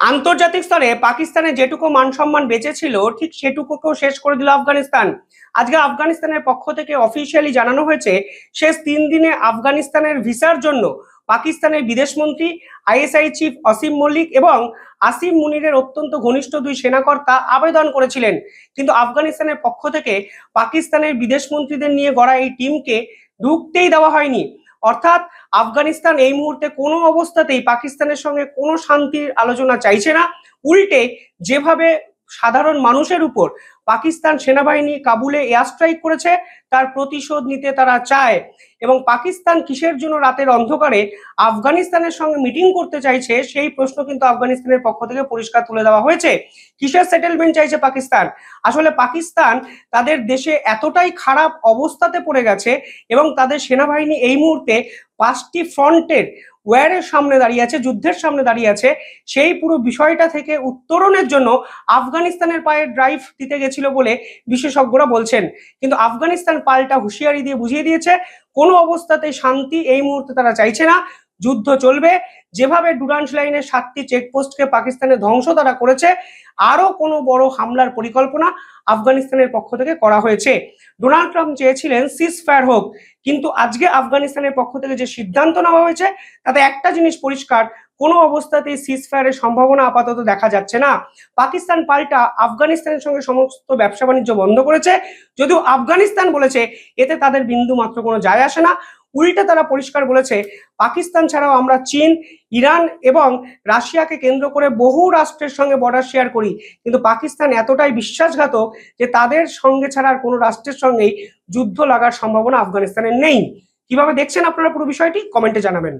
আন্তর্জাতিক স্তরে পাকিস্তানের যেটুকু মান সম্মান বেঁচে ছিল ঠিক সেটুকুকেও শেষ করে দিল আফগানিস্তান। আজকে আফগানিস্তানের পক্ষ থেকে অফিসিয়ালি জানানো হয়েছে শেষ 3 দিনে আফগানিস্তানের ভিসার জন্য পাকিস্তানের বিদেশমন্ত্রী, আইএসআই চিফ অসীম মল্লিক এবং আসিম মুনিরের অত্যন্ত ঘনিষ্ঠ 2 সেনাকর্তা আবেদন করেছিলেন, কিন্তু আফগানিস্তানের পক্ষ থেকে পাকিস্তানের বিদেশমন্ত্রীদের নিয়ে গড়া এই টিমকে ঢুকতেই দেওয়া হয়নি। অর্থাৎ আফগানিস্তান এই মুহূর্তে কোনো অবস্থাতেই পাকিস্তানের সঙ্গে কোনো শান্তির আলোচনা চাইছে না। উল্টে যেভাবে সাধারণ মানুষের উপর পাকিস্তান সেনাবাহিনী কাবুলে এয়ার স্ট্রাইক করেছে তার প্রতিশোধ নিতে তারা চায়। এবং পাকিস্তান কিসের জন্য রাতের অন্ধকারে আফগানিস্তানের সঙ্গে মিটিং করতে চাইছে সেই প্রশ্ন কিন্তু আফগানিস্তানের পক্ষ থেকে পরিষ্কার তুলে দেওয়া হয়েছে। কিসের সেটেলমেন্ট চাইছে পাকিস্তান? আসলে পাকিস্তান তাদের দেশে এতটাই খারাপ অবস্থাতে পড়ে গেছে এবং তাদের সেনাবাহিনী এই মুহূর্তে 5টি ফ্রন্টের ওয়ারের সামনে দাঁড়িয়ে আছে, যুদ্ধের সামনে দাঁড়িয়ে আছে। সেই পুরো বিষয়টা থেকে উত্তরণের জন্য আফগানিস্তানের পায়ে ড্রাইভ দিতে গেছিল বলে বিশেষজ্ঞরা বলছেন। কিন্তু আফগানিস্তান পাল্টা হুঁশিয়ারি দিয়ে বুঝিয়ে দিয়েছে কোনো অবস্থাতে শান্তি এই মুহূর্তে তারা চাইছে না, যুদ্ধ চলবে। যেভাবে ডুরান্ড লাইনের 7টি চেকপোস্টকে পাকিস্তানের ধ্বংস তারা করেছে, আরো কোনো বড় হামলার পরিকল্পনা আফগানিস্তানের পক্ষ থেকে করা হয়েছে। ডোনাল্ড ট্রাম্প চেয়েছিলেন সিজ ফায়ার হোক, কিন্তু আজকে আফগানিস্তানের পক্ষ থেকে যে সিদ্ধান্ত নেওয়া হয়েছে তাতে একটা জিনিস পরিষ্কার, কোনো অবস্থাতেই সিজ ফায়ারের সম্ভাবনা আপাতত দেখা যাচ্ছে না। পাকিস্তান পাল্টা আফগানিস্তানের সঙ্গে সমস্ত ব্যবসা বাণিজ্য বন্ধ করেছে, যদিও আফগানিস্তান বলেছে এতে তাদের বিন্দু মাত্র কোনো যায় আসে না। উল্টে তারা পরিষ্কার বলেছে পাকিস্তান ছাড়াও আমরা চীন, ইরান এবং রাশিয়াকে কেন্দ্র করে বহু রাষ্ট্রের সঙ্গে বর্ডার শেয়ার করি, কিন্তু পাকিস্তান এতটাই বিশ্বাসঘাতক যে তাদের সঙ্গে ছাড়া আর কোনো রাষ্ট্রের সঙ্গেই যুদ্ধ লাগার সম্ভাবনা আফগানিস্তানের নেই। কিভাবে দেখছেন আপনারা পুরো বিষয়টি কমেন্টে জানাবেন।